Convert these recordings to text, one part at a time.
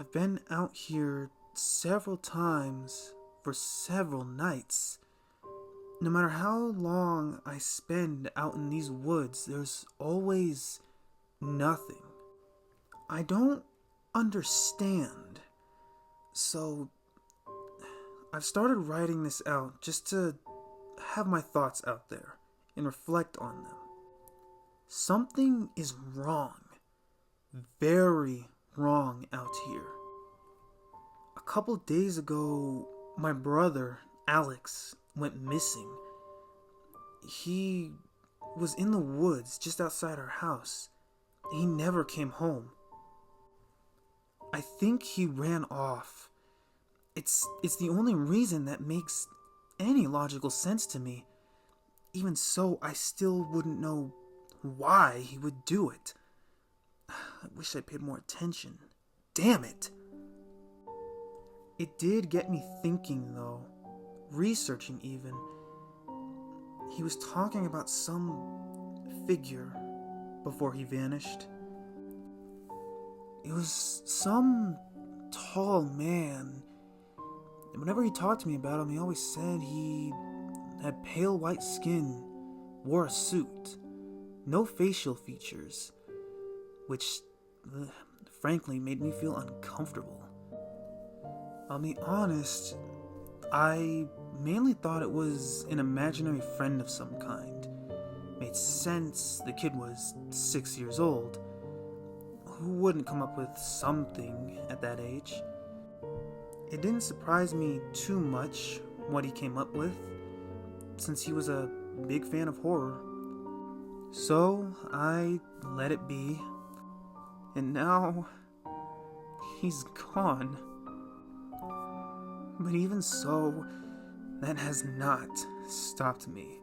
I've been out here several times for several nights. No matter how long I spend out in these woods, there's always nothing. I don't understand. So, I've started writing this out just to have my thoughts out there and reflect on them. Something is wrong. Very wrong out here. A couple days ago, my brother, Alex, went missing. He was in the woods just outside our house. He never came home. I think he ran off. It's the only reason that makes any logical sense to me. Even so, I still wouldn't know why he would do it. I wish I paid more attention. Damn it! It did get me thinking, though. Researching, even. He was talking about some figure before he vanished. It was some tall man. And whenever he talked to me about him, he always said he had pale white skin, wore a suit, no facial features, which, frankly, made me feel uncomfortable. I'll be honest, I mainly thought it was an imaginary friend of some kind. Made sense, the kid was 6 years old. Who wouldn't come up with something at that age? It didn't surprise me too much what he came up with, since he was a big fan of horror. So I let it be. And now, he's gone. But even so, that has not stopped me.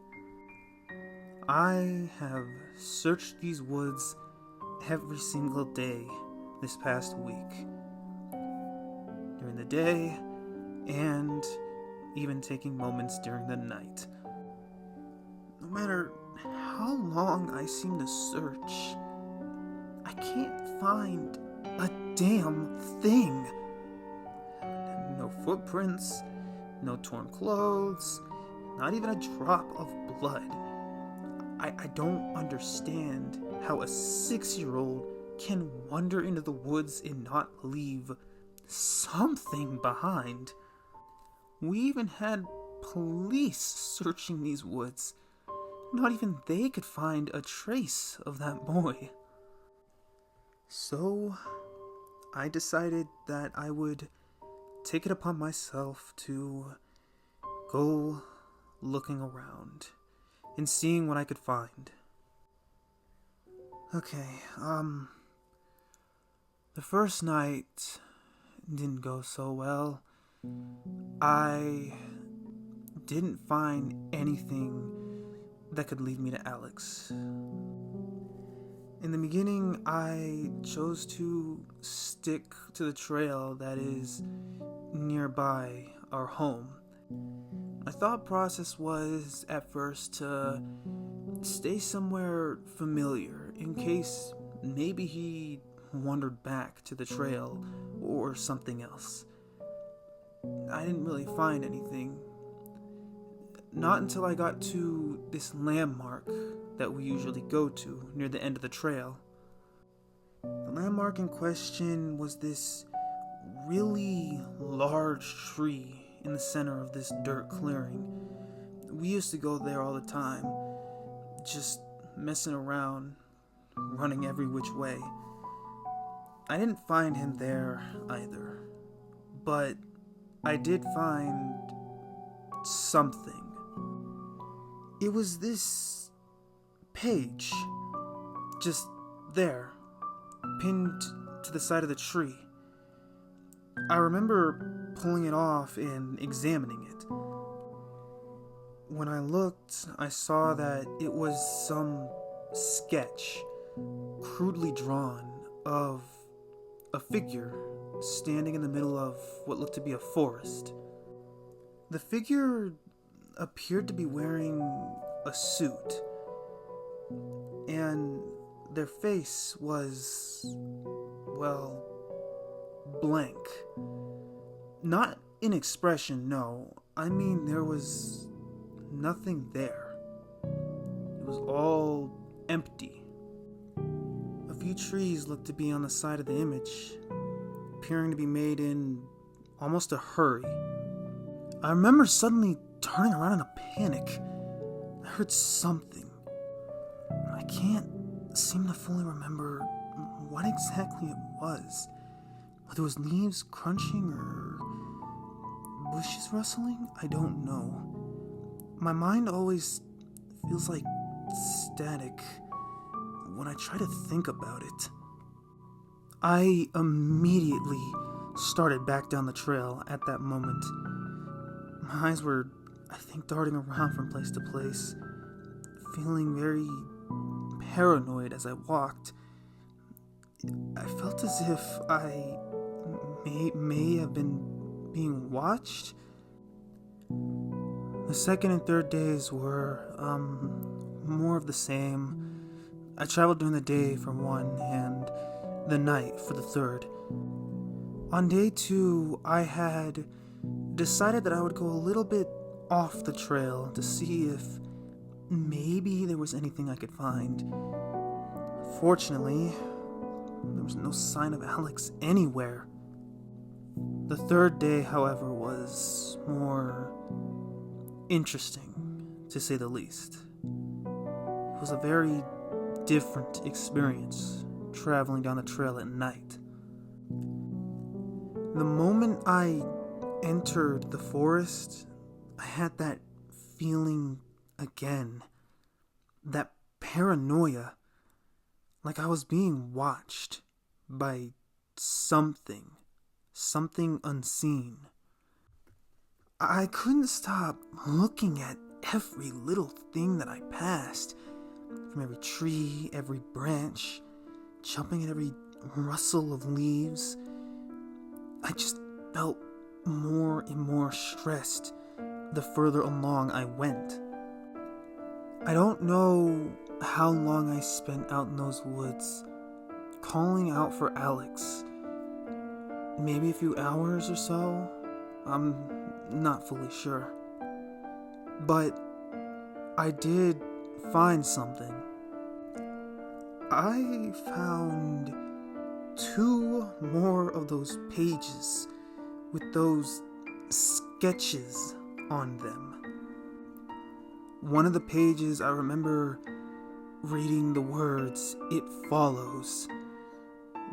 I have searched these woods every single day this past week. During the day, and even taking moments during the night. No matter how long I seem to search, I can't find a damn thing. No footprints, no torn clothes, not even a drop of blood. I don't understand how a 6-year-old can wander into the woods and not leave something behind. We even had police searching these woods. Not even they could find a trace of that boy. So, I decided that I would take it upon myself to go looking around and seeing what I could find. Okay, the first night didn't go so well. I didn't find anything that could lead me to Alex. In the beginning, I chose to stick to the trail that is nearby our home. My thought process was, at first, to stay somewhere familiar in case maybe he wandered back to the trail or something else. I didn't really find anything. Not until I got to this landmark that we usually go to near the end of the trail. The landmark in question was this really large tree in the center of this dirt clearing. We used to go there all the time, just messing around, running every which way. I didn't find him there either, but I did find something. It was this page, just there, pinned to the side of the tree. I remember pulling it off and examining it. When I looked, I saw that it was some sketch, crudely drawn, of a figure standing in the middle of what looked to be a forest. The figure appeared to be wearing a suit, and their face was, well, blank. Not in expression, no. I mean, there was nothing there. It was all empty. A few trees looked to be on the side of the image, appearing to be made in almost a hurry. I remember suddenly turning around in a panic. I heard something. I can't seem to fully remember what exactly it was. Whether it was leaves crunching or bushes rustling, I don't know. My mind always feels like static when I try to think about it. I immediately started back down the trail at that moment. My eyes were, I think, darting around from place to place, feeling very paranoid as I walked. I felt as if I may have been being watched. The second and third days were more of the same. I traveled during the day for one and the night for the third. On day 2, I had decided that I would go a little bit off the trail to see if maybe there was anything I could find. Fortunately, there was no sign of Alex anywhere. The third day, however, was more interesting, to say the least. It was a very different experience traveling down the trail at night. The moment I entered the forest, I had that feeling again. That paranoia, like I was being watched by something unseen. I couldn't stop looking at every little thing that I passed, from every tree, every branch, jumping at every rustle of leaves. I just felt more and more stressed the further along I went. I don't know how long I spent out in those woods, calling out for Alex. Maybe a few hours or so. I'm not fully sure. But I did find something. I found 2 more of those pages with those sketches on them. One of the pages I remember reading the words "It follows"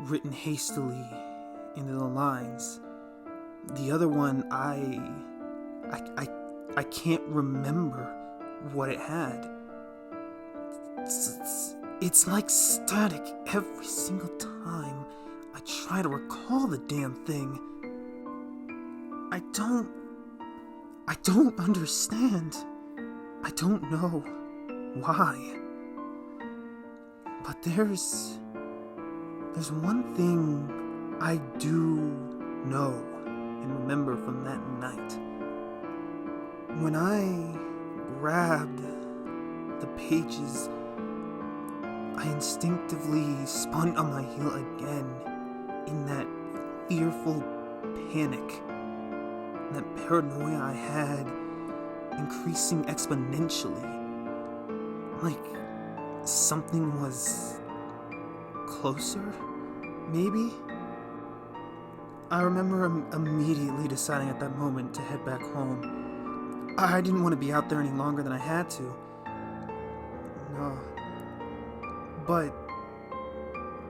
written hastily into the lines. The other one I can't remember what it had. It's like static every single time I try to recall the damn thing. I don't understand. I don't know why. But there's one thing I do know and remember from that night. When I grabbed the pages, I instinctively spun on my heel again in that fearful panic. That paranoia I had increasing exponentially. Like something was closer, maybe? I remember immediately deciding at that moment to head back home. I didn't want to be out there any longer than I had to. No. But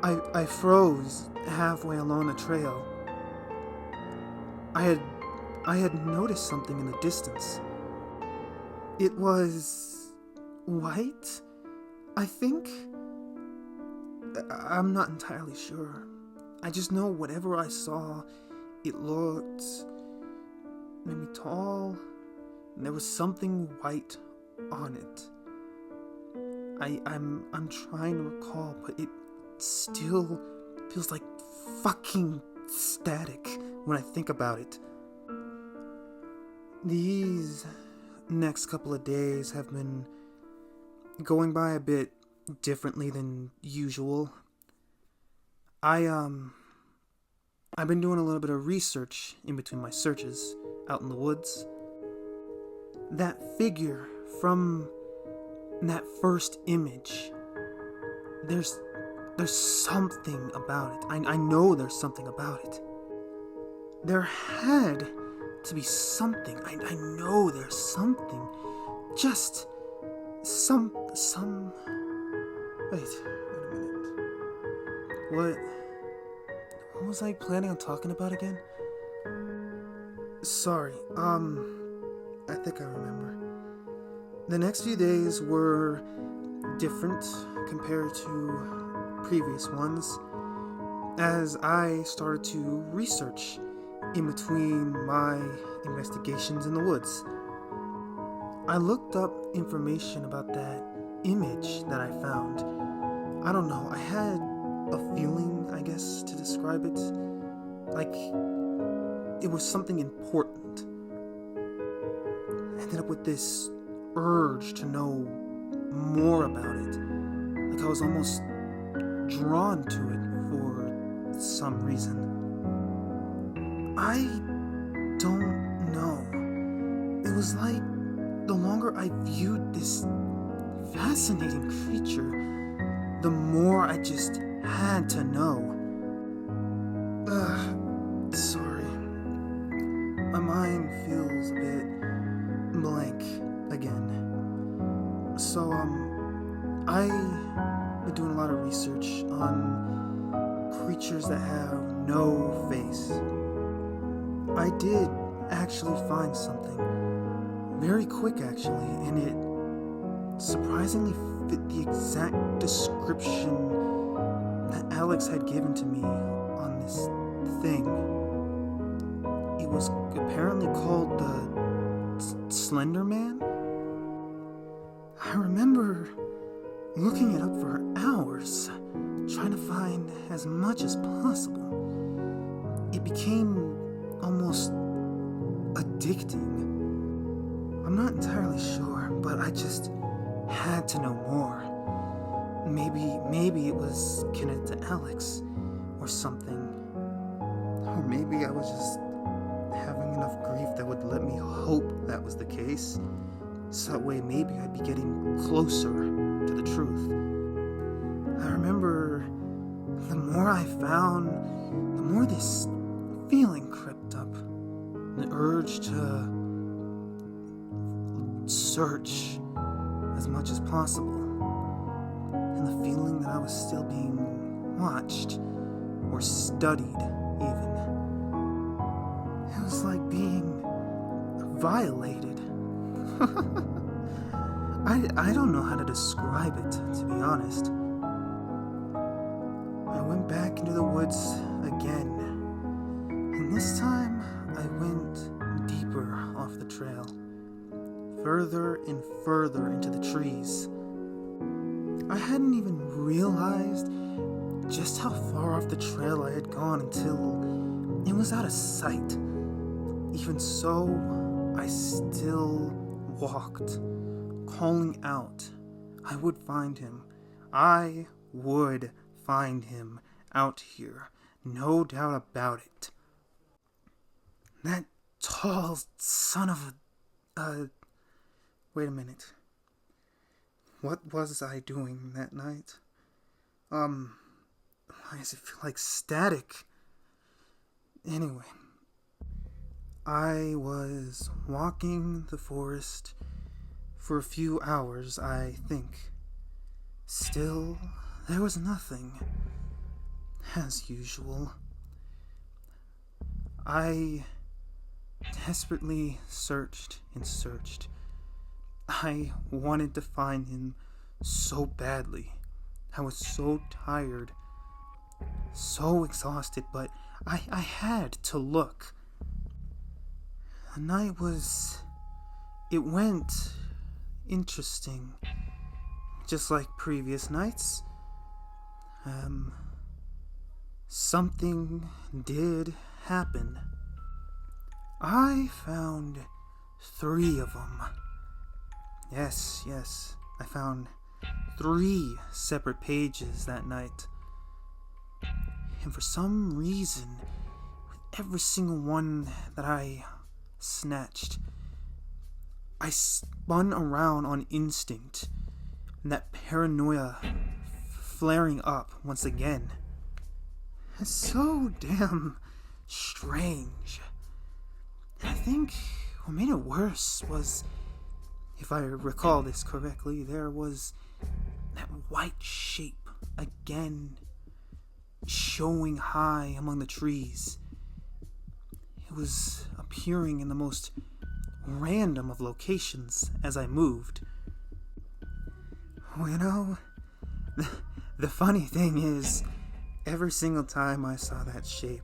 I froze halfway along the trail. I had noticed something in the distance. It was white, I think. I'm not entirely sure. I just know whatever I saw, it looked maybe tall, and there was something white on it. I'm trying to recall, but it still feels like fucking static when I think about it. These next couple of days have been going by a bit differently than usual. I I've been doing a little bit of research in between my searches out in the woods. That figure from that first image, there's something about it. I know there's something about it. There had to be something. I know there's something. Just some wait a minute. What was I planning on talking about again? Sorry, I think I remember. The next few days were different compared to previous ones, as I started to research in between my investigations in the woods. I looked up information about that image that I found. I don't know, I had a feeling, I guess, to describe it. Like, it was something important. I ended up with this urge to know more about it. Like I was almost drawn to it for some reason. I don't know. It was like the longer I viewed this fascinating creature, the more I just had to know. Sorry. My mind feels a bit blank again. So, I've been doing a lot of research on creatures that have no face. I did actually find something very quick, actually, and it surprisingly fit the exact description that Alex had given to me on this thing. It was apparently called the Slenderman. I remember looking it up for hours, trying to find as much as possible. It became almost addicting. I'm not entirely sure, but I just had to know more. Maybe it was connected to Alex or something. Or maybe I was just having enough grief that would let me hope that was the case. So that way maybe I'd be getting closer to the truth. I remember the more I found, the more this feeling crept up. The urge to search as much as possible. And the feeling that I was still being watched or studied even. It was like being violated. I don't know how to describe it, to be honest. I went back into the woods again, and this time I went deeper off the trail, further and further into the trees. I hadn't even realized just how far off the trail I had gone until it was out of sight. Even so, I still walked, calling out. I would find him. I would find him out here. No doubt about it. That tall son of a... wait a minute. What was I doing that night? Why does it feel like static? Anyway. I was walking the forest for a few hours, I think. Still, there was nothing. As usual. I desperately searched and searched. I wanted to find him so badly. I was so tired, so exhausted, but I had to look. The night it went interesting, just like previous nights. Something did happen. I found 3 of them. Yes, I found 3 separate pages that night. And for some reason, every single one that I snatched, I spun around on instinct, and that paranoia flaring up once again. It's so damn strange. And I think what made it worse was, if I recall this correctly, there was that white shape again showing high among the trees. It was appearing in the most random of locations as I moved. Well, you know, the funny thing is, every single time I saw that shape,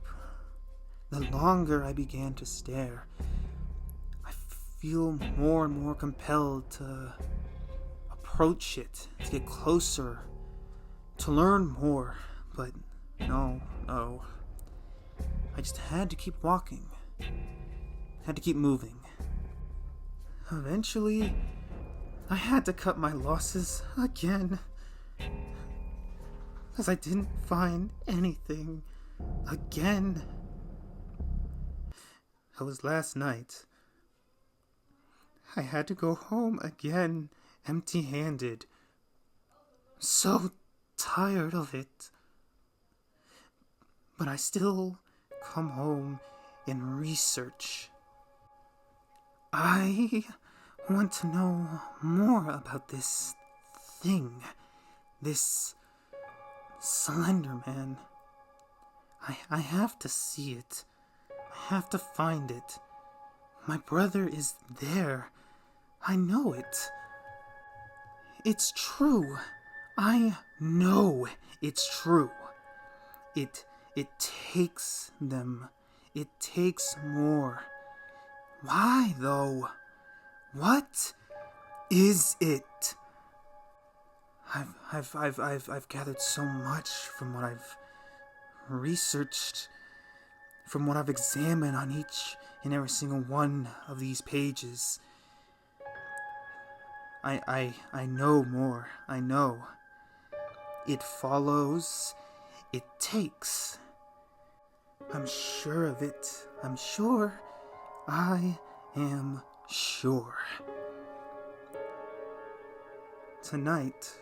the longer I began to stare, I feel more and more compelled to approach it, to get closer, to learn more. But no. I just had to keep walking, had to keep moving. Eventually, I had to cut my losses again, because I didn't find anything again. It was last night. I had to go home again, empty-handed. So tired of it. But I still come home and research. I want to know more about this thing, this Slenderman. I have to see it. I have to find it. My brother is there. I know it. It's true. I know it's true. It takes them. It takes more. Why, though? What is it? I've gathered so much from what I've researched, from what I've examined on each and every single one of these pages. I know more. I know. It follows. It takes. I'm sure of it. I'm sure. I am sure. Tonight,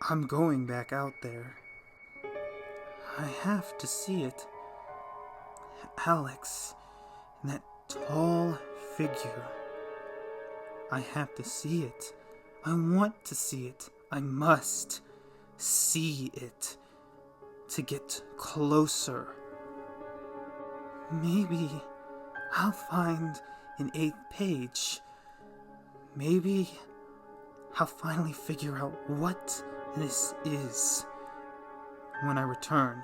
I'm going back out there. I have to see it. Alex, and that tall figure. I have to see it. I want to see it. I must see it to get closer. Maybe I'll find an 8th page. Maybe I'll finally figure out what this is when I return.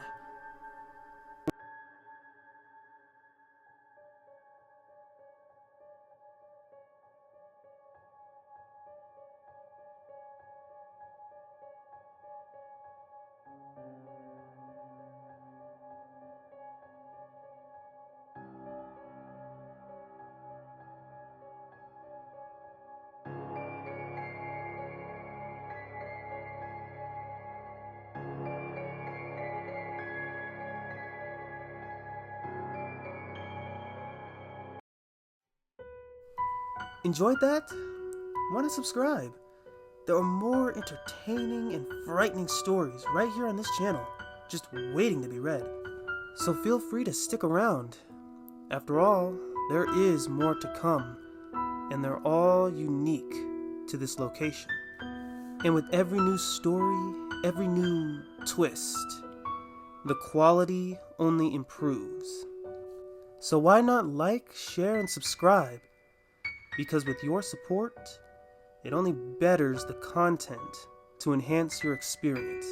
Enjoyed that? Why not subscribe? There are more entertaining and frightening stories right here on this channel, just waiting to be read. So feel free to stick around. After all, there is more to come, and they're all unique to this location. And with every new story, every new twist, the quality only improves. So why not like, share, and subscribe? Because with your support, it only betters the content to enhance your experience.